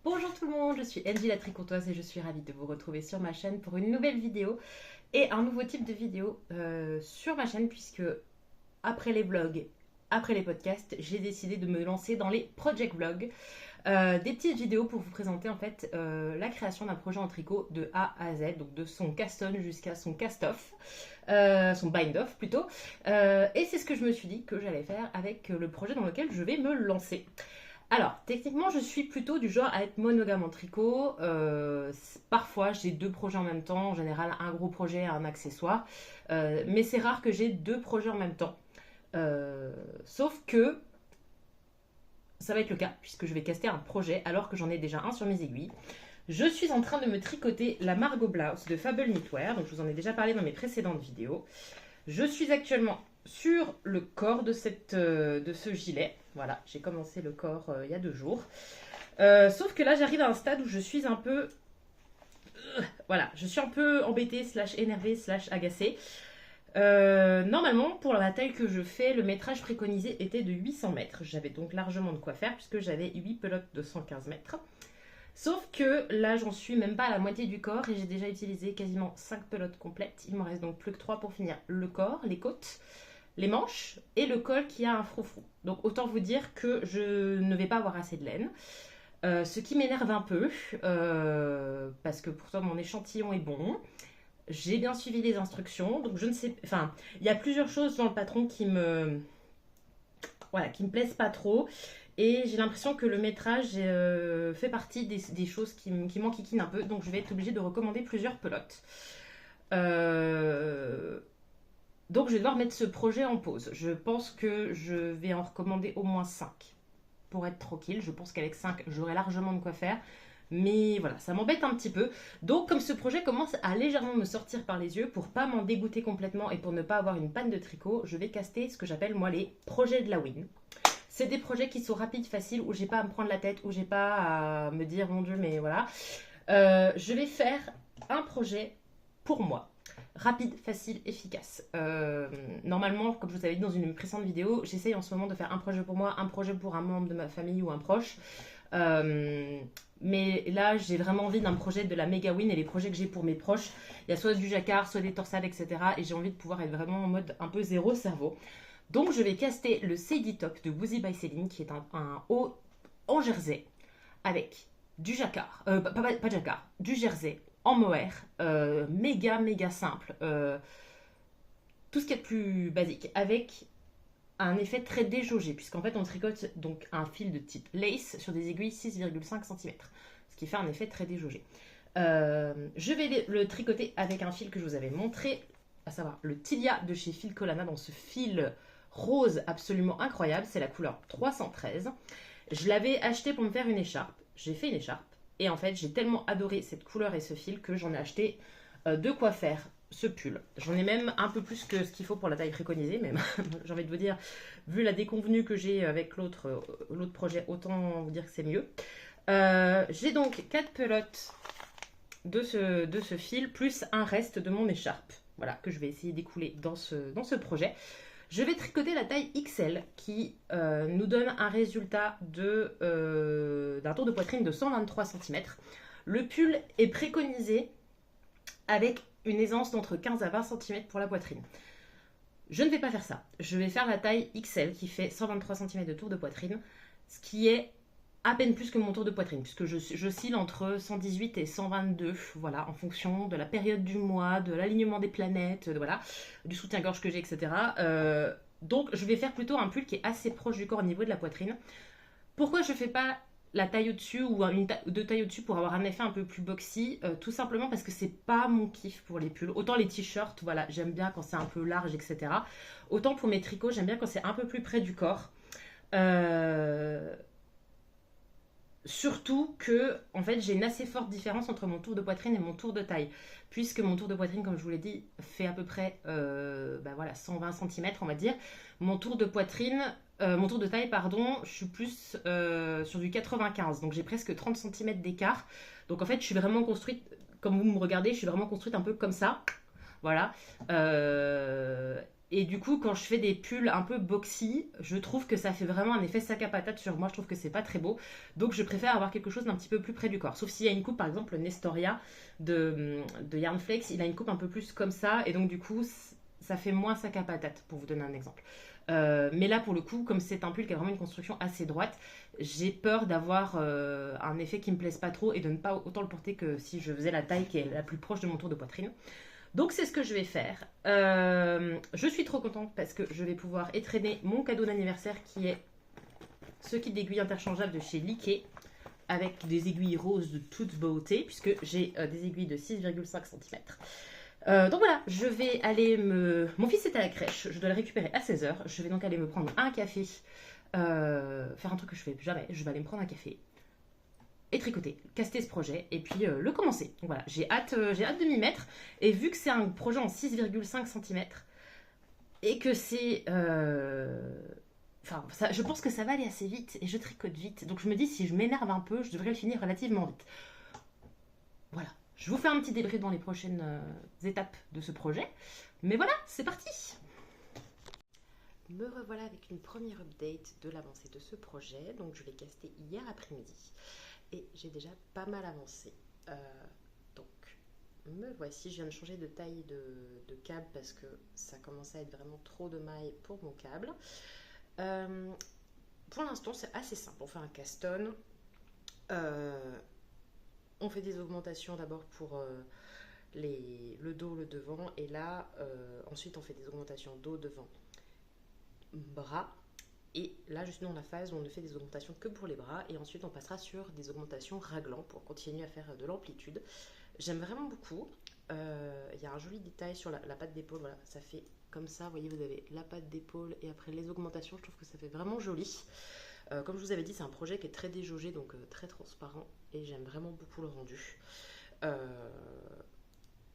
Bonjour tout le monde, je suis Angie la tricoteuse et je suis ravie de vous retrouver sur ma chaîne pour une nouvelle vidéo et un nouveau type de vidéo sur ma chaîne puisque après les vlogs, après les podcasts, j'ai décidé de me lancer dans les project vlogs. Des petites vidéos pour vous présenter en fait la création d'un projet en tricot de A à Z, donc de son cast-on jusqu'à son cast-off, son bind-off plutôt. Et c'est ce que je me suis dit que j'allais faire avec le projet dans lequel je vais me lancer. Alors, techniquement, je suis plutôt du genre à être monogame en tricot. Parfois, j'ai deux projets en même temps. En général, un gros projet et un accessoire. Mais c'est rare que j'ai deux projets en même temps. Sauf que ça va être le cas, puisque je vais caster un projet alors que j'en ai déjà un sur mes aiguilles. Je suis en train de me tricoter la Margot Blouse de Fable Knitwear. Donc, je vous en ai déjà parlé dans mes précédentes vidéos. Je suis actuellement sur le corps de ce gilet. Voilà, j'ai commencé le corps il y a 2 jours. Sauf que là, j'arrive à un stade où je suis un peu... voilà, je suis un peu embêtée, slash énervée, slash agacée. Normalement, pour la taille que je fais, le métrage préconisé était de 800 mètres. J'avais donc largement de quoi faire puisque j'avais 8 pelotes de 115 mètres. Sauf que là, j'en suis même pas à la moitié du corps et j'ai déjà utilisé quasiment 5 pelotes complètes. Il m'en reste donc plus que 3 pour finir le corps, les côtes, les manches et le col qui a un froufrou. Donc autant vous dire que je ne vais pas avoir assez de laine. Ce qui m'énerve un peu, parce que pourtant mon échantillon est bon. J'ai bien suivi les instructions, donc je ne sais... Enfin, il y a plusieurs choses dans le patron qui me... Voilà, qui me plaisent pas trop. Et j'ai l'impression que le métrage fait partie des choses qui m'enquiquinent un peu. Donc je vais être obligée de recommander plusieurs pelotes. Donc je vais devoir mettre ce projet en pause. Je pense que je vais en recommander au moins 5 pour être tranquille. Je pense qu'avec 5, j'aurai largement de quoi faire. Mais voilà, ça m'embête un petit peu. Donc comme ce projet commence à légèrement me sortir par les yeux, pour pas m'en dégoûter complètement et pour ne pas avoir une panne de tricot, je vais caster ce que j'appelle moi les projets de la win. C'est des projets qui sont rapides, faciles, où j'ai pas à me prendre la tête, où j'ai pas à me dire mon dieu mais voilà. Je vais faire un projet pour moi. Rapide, facile, efficace. Normalement, comme je vous avais dit dans une précédente vidéo, j'essaye en ce moment de faire un projet pour moi, un projet pour un membre de ma famille ou un proche. Mais là, j'ai vraiment envie d'un projet de la méga win et les projets que j'ai pour mes proches, il y a soit du jacquard, soit des torsades, etc. Et j'ai envie de pouvoir être vraiment en mode un peu zéro cerveau. Donc, je vais caster le Sadie Top de Woozy by Céline, qui est un haut en jersey avec du jacquard, pas jacquard, du jersey en mohair, méga simple, tout ce qui est plus basique, avec un effet très déjaugé, puisqu'en fait on tricote donc un fil de type lace sur des aiguilles 6,5 cm, ce qui fait un effet très déjaugé. Je vais le tricoter avec un fil que je vous avais montré, à savoir le Tilia de chez Filcolana, dans ce fil rose absolument incroyable, c'est la couleur 313. Je l'avais acheté pour me faire une écharpe, j'ai fait une écharpe, et en fait j'ai tellement adoré cette couleur et ce fil que j'en ai acheté de quoi faire ce pull. J'en ai même un peu plus que ce qu'il faut pour la taille préconisée, même. J'ai envie de vous dire, vu la déconvenue que j'ai avec l'autre projet, autant vous dire que c'est mieux. J'ai donc 4 pelotes de ce fil, plus un reste de mon écharpe, voilà, que je vais essayer d'écouler dans ce projet. Je vais tricoter la taille XL qui nous donne un résultat d'un tour de poitrine de 123 cm. Le pull est préconisé avec une aisance d'entre 15 à 20 cm pour la poitrine. Je ne vais pas faire ça. Je vais faire la taille XL qui fait 123 cm de tour de poitrine, ce qui est à peine plus que mon tour de poitrine, puisque j'oscille entre 118 et 122, voilà, en fonction de la période du mois, de l'alignement des planètes, voilà, du soutien-gorge que j'ai, etc. Donc je vais faire plutôt un pull qui est assez proche du corps au niveau de la poitrine. Pourquoi je ne fais pas la taille au-dessus ou deux tailles au-dessus pour avoir un effet un peu plus boxy, tout simplement parce que c'est pas mon kiff pour les pulls. Autant les t-shirts, voilà, j'aime bien quand c'est un peu large, etc. Autant pour mes tricots, j'aime bien quand c'est un peu plus près du corps. Surtout que, en fait, j'ai une assez forte différence entre mon tour de poitrine et mon tour de taille. Puisque mon tour de poitrine, comme je vous l'ai dit, fait à peu près voilà, 120 cm, on va dire. Mon tour de taille, pardon, je suis plus sur du 95. Donc j'ai presque 30 cm d'écart. Donc en fait, je suis vraiment construite, comme vous me regardez, je suis vraiment construite un peu comme ça. Voilà. Et du coup, quand je fais des pulls un peu boxy, je trouve que ça fait vraiment un effet sac à patate sur moi. Je trouve que c'est pas très beau. Donc, je préfère avoir quelque chose d'un petit peu plus près du corps. Sauf s'il y a une coupe, par exemple, le Nestoria de Yarnflex, il a une coupe un peu plus comme ça. Et donc, du coup, ça fait moins sac à patate, pour vous donner un exemple. Mais là, pour le coup, comme c'est un pull qui a vraiment une construction assez droite, j'ai peur d'avoir un effet qui me plaise pas trop et de ne pas autant le porter que si je faisais la taille qui est la plus proche de mon tour de poitrine. Donc c'est ce que je vais faire. Je suis trop contente parce que je vais pouvoir étraîner mon cadeau d'anniversaire qui est ce kit d'aiguilles interchangeables de chez Liké avec des aiguilles roses de toute beauté puisque j'ai des aiguilles de 6,5 cm. Donc voilà, je vais aller me... Mon fils est à la crèche, je dois le récupérer à 16 heures. Je vais donc aller me prendre un café, faire un truc que je fais jamais. Je vais aller me prendre un café et tricoter, caster ce projet et puis le commencer. Donc voilà, j'ai hâte de m'y mettre. Et vu que c'est un projet en 6,5 cm et que c'est... Enfin, je pense que ça va aller assez vite et je tricote vite. Donc je me dis, si je m'énerve un peu, je devrais le finir relativement vite. Voilà, je vous fais un petit débrief dans les prochaines étapes de ce projet. Mais voilà, c'est parti. Me revoilà avec une première update de l'avancée de ce projet. Donc je l'ai casté hier après-midi. Et j'ai déjà pas mal avancé. Donc, me voici. Je viens de changer de taille de câble parce que ça commençait à être vraiment trop de mailles pour mon câble. Pour l'instant, c'est assez simple. On fait un caston. On fait des augmentations d'abord pour le dos, le devant. Et là, ensuite, on fait des augmentations dos, devant, bras. Et là, je suis dans la phase où on ne fait des augmentations que pour les bras. Et ensuite, on passera sur des augmentations raglant pour continuer à faire de l'amplitude. J'aime vraiment beaucoup. Il y a un joli détail sur la patte d'épaule. Voilà, ça fait comme ça. Vous voyez, vous avez la patte d'épaule et après les augmentations. Je trouve que ça fait vraiment joli. Comme je vous avais dit, c'est un projet qui est très déjaugé, donc très transparent. Et j'aime vraiment beaucoup le rendu.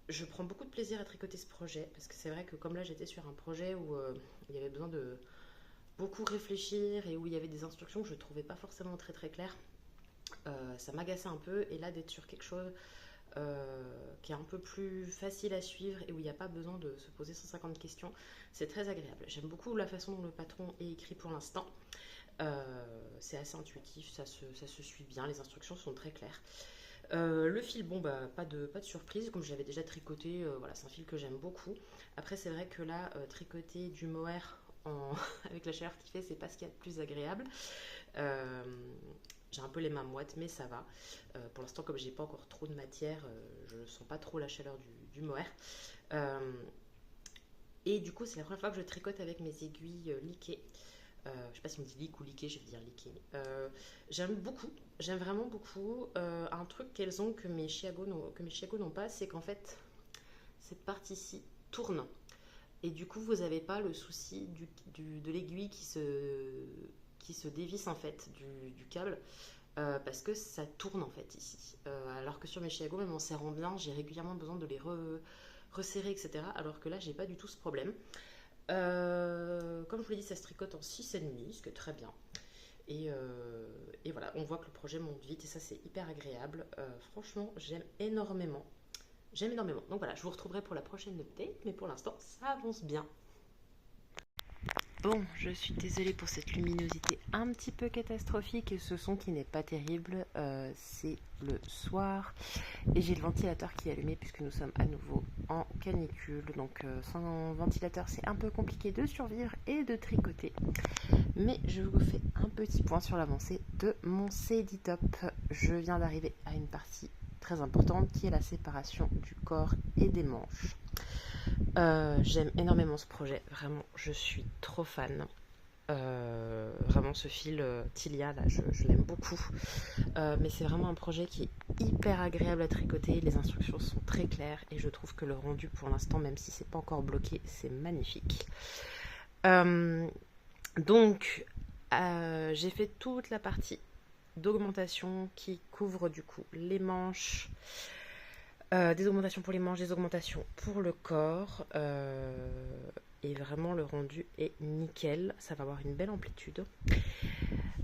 Je prends beaucoup de plaisir à tricoter ce projet. Parce que c'est vrai que comme là, j'étais sur un projet où il y avait besoin de beaucoup réfléchir et où il y avait des instructions que je ne trouvais pas forcément très très claires. Ça m'agaçait un peu et là d'être sur quelque chose qui est un peu plus facile à suivre et où il n'y a pas besoin de se poser 150 questions, c'est très agréable. J'aime beaucoup la façon dont le patron est écrit pour l'instant. C'est assez intuitif, ça se suit bien, les instructions sont très claires. Le fil, bon bah pas de surprise, comme j'avais déjà tricoté, voilà, c'est un fil que j'aime beaucoup. Après c'est vrai que là, tricoter du mohair avec la chaleur qu'il fait, c'est pas ce qu'il y a de plus agréable. J'ai un peu les mains moites, mais ça va. Pour l'instant, comme j'ai pas encore trop de matière, je ne sens pas trop la chaleur du mohair. Et du coup, c'est la première fois que je tricote avec mes aiguilles Liké. Je sais pas si on dit lick ou liké, je vais dire liké. J'aime beaucoup, j'aime vraiment beaucoup. Un truc qu'elles ont que mes Chiago n'ont pas, c'est qu'en fait, cette partie-ci tourne. Et du coup, vous n'avez pas le souci de l'aiguille qui se dévisse en fait du câble. Parce que ça tourne en fait ici. Alors que sur mes Chiago, même en serrant bien, j'ai régulièrement besoin de les resserrer, etc. Alors que là, j'ai pas du tout ce problème. Comme je vous l'ai dit, ça se tricote en 6,5, ce qui est très bien. Et voilà, on voit que le projet monte vite et ça, c'est hyper agréable. Franchement, j'aime énormément. J'aime énormément. Donc voilà, je vous retrouverai pour la prochaine update, mais pour l'instant, ça avance bien. Bon, je suis désolée pour cette luminosité un petit peu catastrophique et ce son qui n'est pas terrible. C'est le soir et j'ai le ventilateur qui est allumé puisque nous sommes à nouveau en canicule. Donc sans ventilateur, c'est un peu compliqué de survivre et de tricoter. Mais je vous fais un petit point sur l'avancée de mon CD Top. Je viens d'arriver à une partie très importante qui est la séparation du corps et des manches. J'aime énormément ce projet, vraiment je suis trop fan. Vraiment ce fil Tilia là, je l'aime beaucoup. Mais c'est vraiment un projet qui est hyper agréable à tricoter, les instructions sont très claires et je trouve que le rendu pour l'instant, même si c'est pas encore bloqué, c'est magnifique. Donc j'ai fait toute la partie d'augmentation qui couvre du coup les manches. Des augmentations pour les manches, des augmentations pour le corps. Et vraiment le rendu est nickel. Ça va avoir une belle amplitude.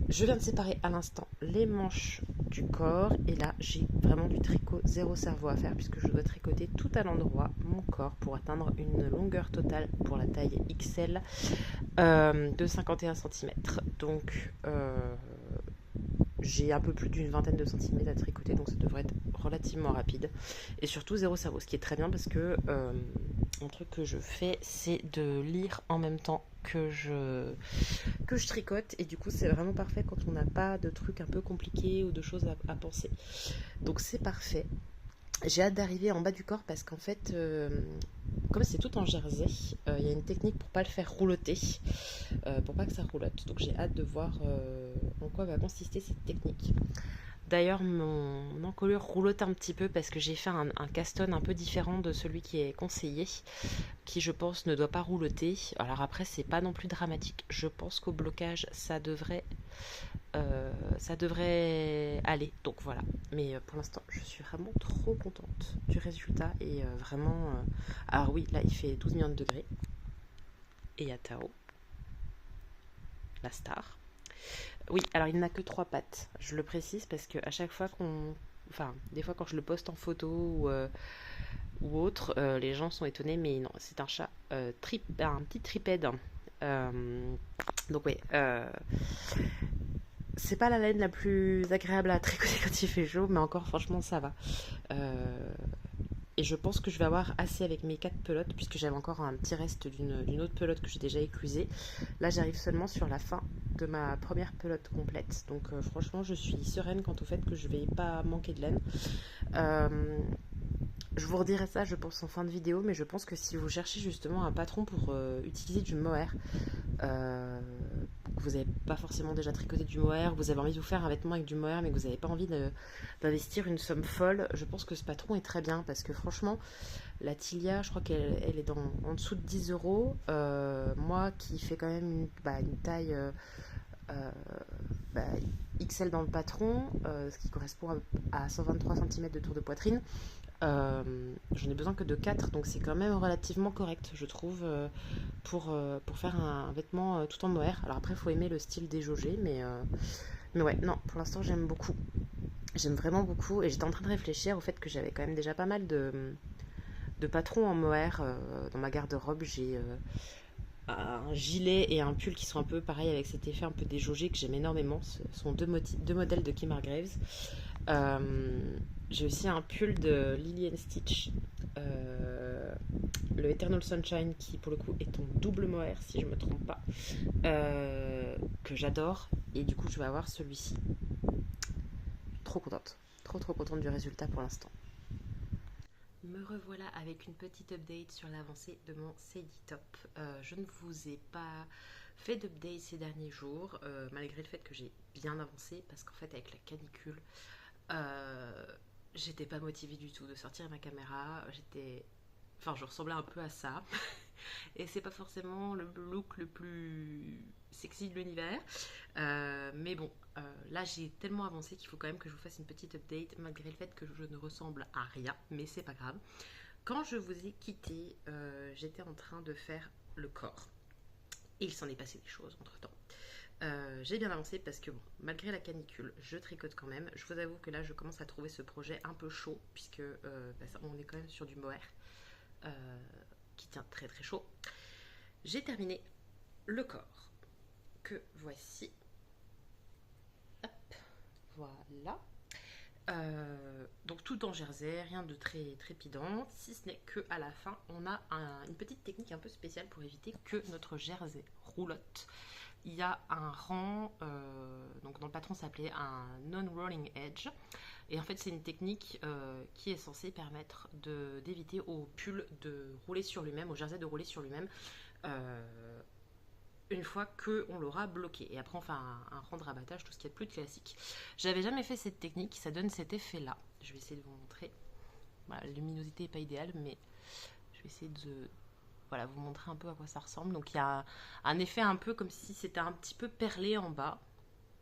Je viens de séparer à l'instant les manches du corps et là j'ai vraiment du tricot zéro cerveau à faire puisque je dois tricoter tout à l'endroit mon corps pour atteindre une longueur totale pour la taille XL de 51 cm. Donc j'ai un peu plus d'une vingtaine de centimètres à tricoter, donc ça devrait être relativement rapide. Et surtout zéro cerveau, ce qui est très bien parce que un truc que je fais, c'est de lire en même temps que je tricote. Et du coup, c'est vraiment parfait quand on n'a pas de trucs un peu compliqués ou de choses à penser. Donc c'est parfait. J'ai hâte d'arriver en bas du corps parce qu'en fait, comme c'est tout en jersey, il y a une technique pour pas le faire rouloter, pour pas que ça roulotte. Donc j'ai hâte de voir en quoi va consister cette technique. D'ailleurs, mon encolure roulotte un petit peu parce que j'ai fait un caston un peu différent de celui qui est conseillé, qui je pense ne doit pas roulotter. Alors après, c'est pas non plus dramatique. Je pense qu'au blocage, ça devrait aller. Donc voilà. Mais pour l'instant, je suis vraiment trop contente du résultat et vraiment. Alors oui, là, il fait 12 millions de degrés. Et il y a Tao, la star. Oui, alors il n'a que 3 pattes. Je le précise parce que à chaque fois enfin, des fois quand je le poste en photo ou autre, les gens sont étonnés, mais non, c'est un chat un petit tripède. Donc ouais, c'est pas la laine la plus agréable à tricoter quand il fait chaud, mais encore franchement ça va. Et je pense que je vais avoir assez avec mes 4 pelotes, puisque j'avais encore un petit reste d'une autre pelote que j'ai déjà éclusée. Là, j'arrive seulement sur la fin de ma première pelote complète. Donc franchement, je suis sereine quant au fait que je vais pas manquer de laine. Je vous redirai ça, je pense, en fin de vidéo, mais je pense que si vous cherchez justement un patron pour utiliser du mohair, vous n'avez pas forcément déjà tricoté du mohair, vous avez envie de vous faire un vêtement avec du mohair, mais que vous n'avez pas envie d'investir une somme folle, je pense que ce patron est très bien, parce que franchement, la Tilia, je crois qu'elle est en dessous de 10 euros. Moi, qui fais quand même une taille euh, bah, XL dans le patron, ce qui correspond à 123 cm de tour de poitrine, j'en ai besoin que de 4, donc c'est quand même relativement correct, je trouve, pour faire un vêtement tout en mohair. Alors après, il faut aimer le style déjaugé, mais ouais, non, pour l'instant, j'aime beaucoup. J'aime vraiment beaucoup, et j'étais en train de réfléchir au fait que j'avais quand même déjà pas mal de patrons en mohair dans ma garde-robe. J'ai un gilet et un pull qui sont un peu pareils avec cet effet un peu déjaugé que j'aime énormément. Ce sont deux modèles de Kim Hargreaves. J'ai aussi un pull de Lily Stitch, le Eternal Sunshine, qui pour le coup est en double mohair si je me trompe pas, que j'adore, et du coup je vais avoir celui-ci. Trop contente, trop contente du résultat pour l'instant. Me revoilà avec une petite update sur l'avancée de mon Sadie Top. Je ne vous ai pas fait d'update ces derniers jours, malgré le fait que j'ai bien avancé, parce qu'en fait avec la canicule, j'étais pas motivée du tout de sortir ma caméra. Enfin, je ressemblais un peu à ça. Et c'est pas forcément le look le plus sexy de l'univers. Mais bon, là j'ai tellement avancé qu'il faut quand même que je vous fasse une petite update, malgré le fait que je ne ressemble à rien, mais c'est pas grave. Quand je vous ai quitté, j'étais en train de faire le corps. Et il s'en est passé des choses entre temps. J'ai bien avancé parce que bon, malgré la canicule, je tricote quand même. Je vous avoue que là, je commence à trouver ce projet un peu chaud, puisque on est quand même sur du mohair qui tient très chaud. J'ai terminé le corps, que voici. Hop, voilà. Donc tout en jersey, rien de très trépidant, si ce n'est qu'à la fin, on a une petite technique un peu spéciale pour éviter que notre jersey roulotte. Il y a un rang, donc dans le patron ça s'appelait un non-rolling edge, et en fait c'est une technique qui est censée permettre d'éviter au pull de rouler sur lui-même, au jersey de rouler sur lui-même, une fois qu'on l'aura bloqué. Et après on fait un rang de rabattage, tout ce qui est plus de classique. J'avais jamais fait cette technique, ça donne cet effet là. Je vais essayer de vous montrer. Voilà, la luminosité n'est pas idéale, mais je vais essayer de vous montrer un peu à quoi ça ressemble. Donc il y a un effet un peu comme si c'était un petit peu perlé en bas.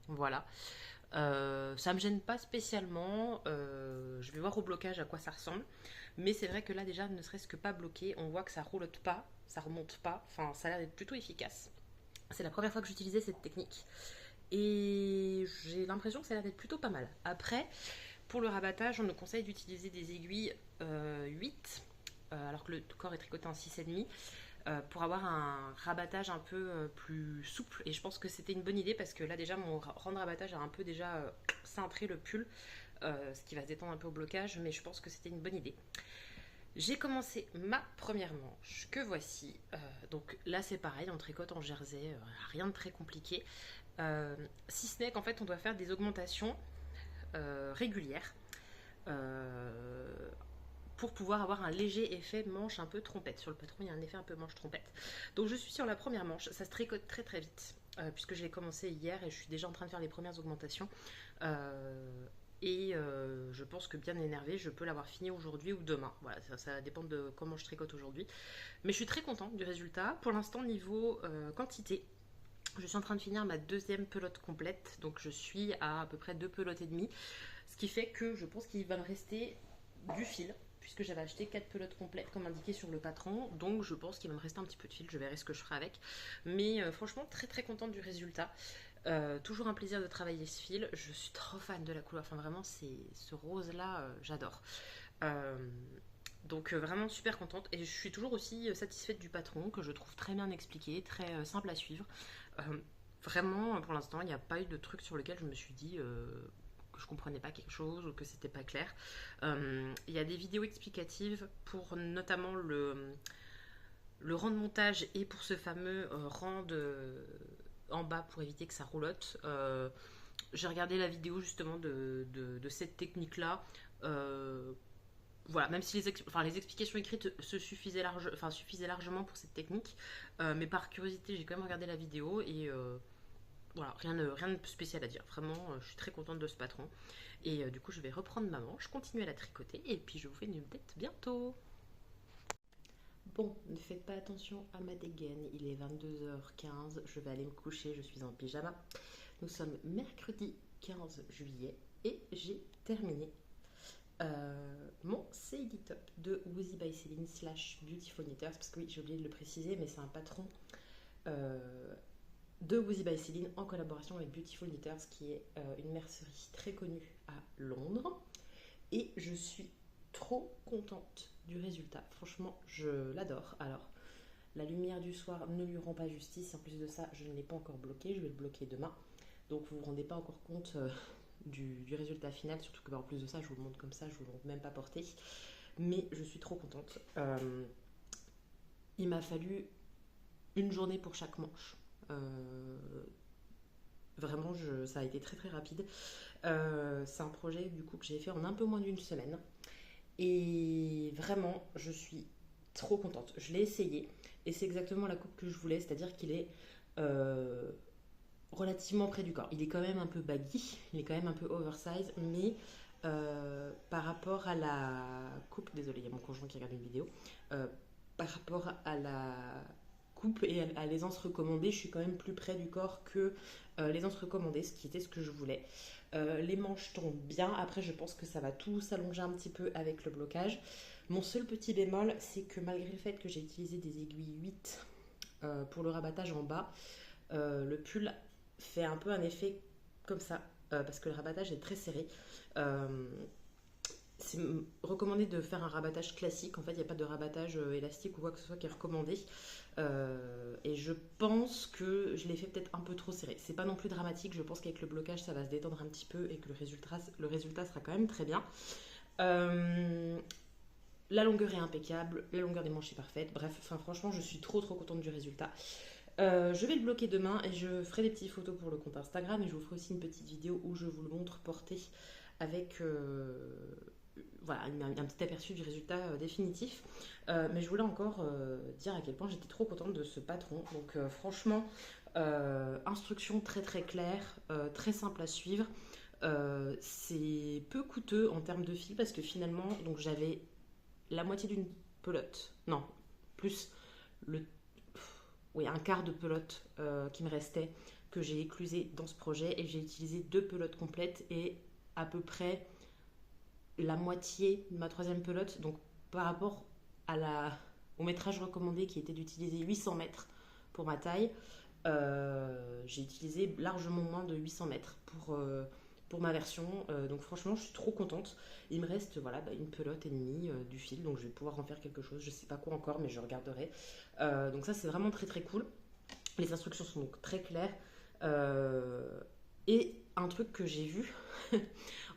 Voilà. Ça me gêne pas spécialement. Je vais voir au blocage à quoi ça ressemble. Mais c'est vrai que là déjà, ne serait-ce que pas bloqué, on voit que ça roulotte pas, ça remonte pas. Enfin, ça a l'air d'être plutôt efficace. C'est la première fois que j'utilisais cette technique. Et j'ai l'impression que ça a l'air d'être plutôt pas mal. Après, pour le rabattage, on nous conseille d'utiliser des aiguilles 8, alors que le corps est tricoté en 6,5, pour avoir un rabattage un peu plus souple. Et je pense que c'était une bonne idée parce que là déjà mon rang de rabattage a un peu déjà cintré le pull, ce qui va se détendre un peu au blocage, mais je pense que c'était une bonne idée. J'ai commencé ma première manche que voici. Donc là c'est pareil, on tricote en jersey, rien de très compliqué. Si ce n'est qu'en fait on doit faire des augmentations régulières pour pouvoir avoir un léger effet manche un peu trompette. Sur le patron, il y a un effet un peu manche trompette. Donc je suis sur la première manche, ça se tricote très très vite, puisque j'ai commencé hier et je suis déjà en train de faire les premières augmentations. Je pense que bien énervée, je peux l'avoir fini aujourd'hui ou demain. Voilà, ça dépend de comment je tricote aujourd'hui. Mais je suis très contente du résultat. Pour l'instant, niveau quantité, je suis en train de finir ma deuxième pelote complète. Donc je suis à peu près 2 pelotes et demie. Ce qui fait que je pense qu'il va me rester du fil, puisque j'avais acheté 4 pelotes complètes comme indiqué sur le patron. Donc je pense qu'il va me rester un petit peu de fil, je verrai ce que je ferai avec. Mais franchement, très très contente du résultat. Toujours un plaisir de travailler ce fil. Je suis trop fan de la couleur. Enfin vraiment, ce rose là, j'adore. Donc vraiment super contente. Et je suis toujours aussi satisfaite du patron, que je trouve très bien expliqué, très simple à suivre. Vraiment, pour l'instant, il n'y a pas eu de truc sur lequel je me suis dit que je comprenais pas quelque chose ou que c'était pas clair. Il y a des vidéos explicatives pour notamment le rang de montage et pour ce fameux rang en bas pour éviter que ça roulotte. J'ai regardé la vidéo justement de cette technique-là. Voilà, même si les explications écrites suffisaient largement pour cette technique, mais par curiosité, j'ai quand même regardé la vidéo et voilà, rien de spécial à dire. Vraiment, je suis très contente de ce patron. Et du coup, je vais reprendre ma manche, continuer à la tricoter et puis je vous fais une update bientôt. Bon, ne faites pas attention à ma dégaine, il est 22h15, je vais aller me coucher, je suis en pyjama. Nous sommes mercredi 15 juillet et j'ai terminé mon Sadie Top de Woozy by Céline / Beautiful Knitters, parce que oui, j'ai oublié de le préciser, mais c'est un patron de Woozy by Céline en collaboration avec Beautiful Knitters, qui est une mercerie très connue à Londres. Et je suis trop contente du résultat. Franchement, je l'adore. Alors, la lumière du soir ne lui rend pas justice. En plus de ça, je ne l'ai pas encore bloqué. Je vais le bloquer demain. Donc, vous ne vous rendez pas encore compte du résultat final. Surtout que, en plus de ça, je vous le montre comme ça. Je ne vous le montre même pas porté. Mais je suis trop contente. Il m'a fallu une journée pour chaque manche. Vraiment, ça a été très très rapide. C'est un projet du coup que j'ai fait en un peu moins d'une semaine. Et vraiment, je suis trop contente. Je l'ai essayé et c'est exactement la coupe que je voulais, c'est-à-dire qu'il est relativement près du corps. Il est quand même un peu baggy, il est quand même un peu oversize, mais par rapport à la coupe, désolé, il y a mon conjoint qui regarde une vidéo, par rapport à la coupe et à l'aisance recommandée, je suis quand même plus près du corps que l'aisance recommandée, ce qui était ce que je voulais. Les manches tombent bien, après je pense que ça va tout s'allonger un petit peu avec le blocage. Mon seul petit bémol, c'est que malgré le fait que j'ai utilisé des aiguilles 8 pour le rabattage en bas, le pull fait un peu un effet comme ça, parce que le rabattage est très serré. C'est recommandé de faire un rabattage classique. En fait, il n'y a pas de rabattage élastique ou quoi que ce soit qui est recommandé. Et je pense que je l'ai fait peut-être un peu trop serré. C'est pas non plus dramatique. Je pense qu'avec le blocage, ça va se détendre un petit peu et que le résultat sera quand même très bien. La longueur est impeccable. La longueur des manches est parfaite. Bref, franchement, je suis trop contente du résultat. Je vais le bloquer demain et je ferai des petites photos pour le compte Instagram et je vous ferai aussi une petite vidéo où je vous le montre porté avec voilà, un petit aperçu du résultat définitif. Mais je voulais encore dire à quel point j'étais trop contente de ce patron. Donc franchement, instruction très très claire, très simple à suivre. C'est peu coûteux en termes de fil parce que finalement, donc j'avais la moitié d'une pelote, non, plus un quart de pelote qui me restait, que j'ai éclusé dans ce projet, et j'ai utilisé 2 pelotes complètes et à peu près la moitié de ma 3e pelote. Donc par rapport au métrage recommandé qui était d'utiliser 800 mètres pour ma taille, J'ai utilisé largement moins de 800 mètres pour ma version. Donc franchement, je suis trop contente. Il me reste voilà, une pelote et demie du fil, donc je vais pouvoir en faire quelque chose. Je sais pas quoi encore, mais je regarderai. Donc ça, c'est vraiment très très cool. Les instructions sont donc très claires. Et un truc que j'ai vu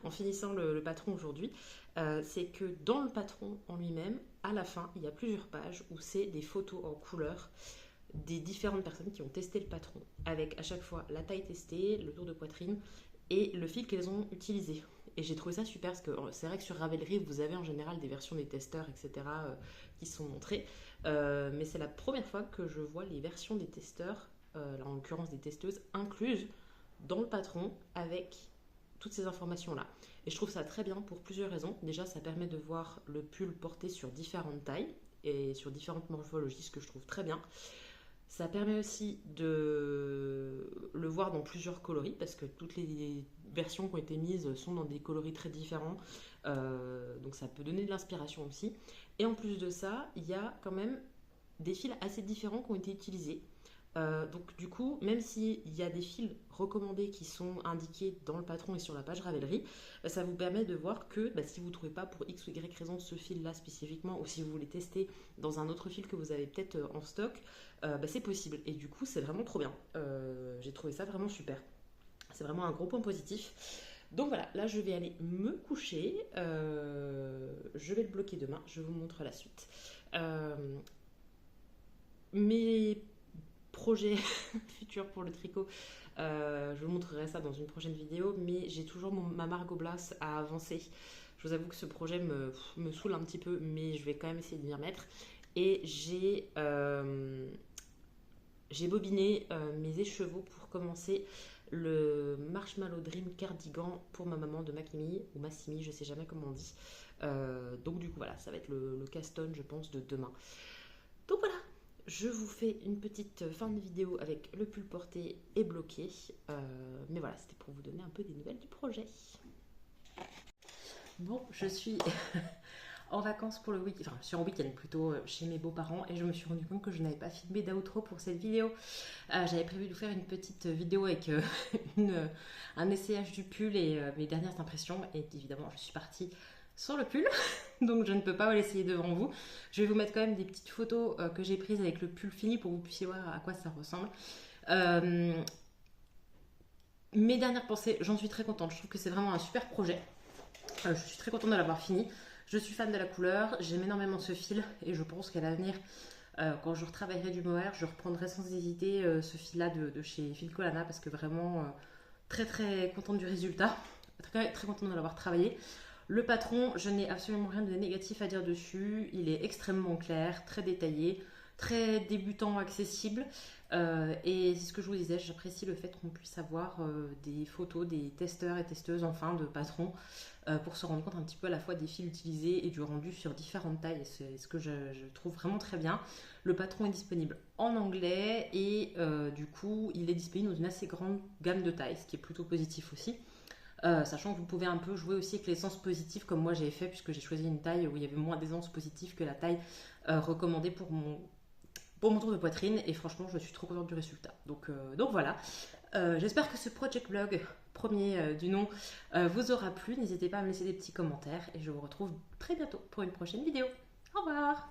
en finissant le patron aujourd'hui, c'est que dans le patron en lui-même, à la fin, il y a plusieurs pages où c'est des photos en couleur des différentes personnes qui ont testé le patron, avec à chaque fois la taille testée, le tour de poitrine et le fil qu'elles ont utilisé. Et j'ai trouvé ça super parce que c'est vrai que sur Ravelry, vous avez en général des versions des testeurs, etc., qui sont montrées. Mais c'est la première fois que je vois les versions des testeurs, là, en l'occurrence des testeuses, incluses dans le patron avec toutes ces informations-là. Et je trouve ça très bien pour plusieurs raisons. Déjà, ça permet de voir le pull porté sur différentes tailles et sur différentes morphologies, ce que je trouve très bien. Ça permet aussi de le voir dans plusieurs coloris parce que toutes les versions qui ont été mises sont dans des coloris très différents. Donc ça peut donner de l'inspiration aussi. Et en plus de ça, il y a quand même des fils assez différents qui ont été utilisés. Donc du coup, même s'il y a des fils recommandés qui sont indiqués dans le patron et sur la page Ravelry, ça vous permet de voir que si vous ne trouvez pas pour X ou Y raison ce fil-là spécifiquement, ou si vous voulez tester dans un autre fil que vous avez peut-être en stock, c'est possible. Et du coup, c'est vraiment trop bien. J'ai trouvé ça vraiment super. C'est vraiment un gros point positif. Donc voilà, là je vais aller me coucher. Je vais le bloquer demain. Je vous montre la suite. Mes projets futurs pour le tricot, je vous montrerai ça dans une prochaine vidéo, mais j'ai toujours ma Margot Blas à avancer. Je vous avoue que ce projet me saoule un petit peu, mais je vais quand même essayer de m'y remettre. Et j'ai bobiné mes écheveaux pour commencer le Marshmallow Dream cardigan pour ma maman de Makimi ou Massimi, je sais jamais comment on dit. Donc du coup voilà, ça va être le caston je pense de demain. Donc voilà, je vous fais une petite fin de vidéo avec le pull porté et bloqué. Mais voilà, c'était pour vous donner un peu des nouvelles du projet. Bon, je suis en vacances pour le week-end, enfin je suis en week-end plutôt chez mes beaux-parents et je me suis rendu compte que je n'avais pas filmé d'outro pour cette vidéo. J'avais prévu de vous faire une petite vidéo avec un essayage du pull et mes dernières impressions et évidemment je suis partie sur le pull donc je ne peux pas l'essayer devant vous. Je vais vous mettre quand même des petites photos que j'ai prises avec le pull fini pour que vous puissiez voir à quoi ça ressemble. Mes dernières pensées, j'en suis très contente, je trouve que c'est vraiment un super projet. Je suis très contente de l'avoir fini. Je suis fan de la couleur, j'aime énormément ce fil et je pense qu'à l'avenir, quand je retravaillerai du mohair, je reprendrai sans hésiter ce fil-là de chez Filcolana parce que vraiment très très contente du résultat, très, très contente de l'avoir travaillé. Le patron, je n'ai absolument rien de négatif à dire dessus, il est extrêmement clair, très détaillé, très débutant, accessible. Et c'est ce que je vous disais, j'apprécie le fait qu'on puisse avoir des photos des testeurs et testeuses enfin de patrons pour se rendre compte un petit peu à la fois des fils utilisés et du rendu sur différentes tailles. C'est ce que je trouve vraiment très bien. Le patron est disponible en anglais et du coup il est disponible dans une assez grande gamme de tailles, ce qui est plutôt positif aussi. Sachant que vous pouvez un peu jouer aussi avec l'essence positive comme moi j'ai fait puisque j'ai choisi une taille où il y avait moins d'essence positive que la taille recommandée pour mon tour de poitrine et franchement je suis trop contente du résultat. Donc voilà, j'espère que ce project vlog premier du nom vous aura plu. N'hésitez pas à me laisser des petits commentaires et je vous retrouve très bientôt pour une prochaine vidéo. Au revoir.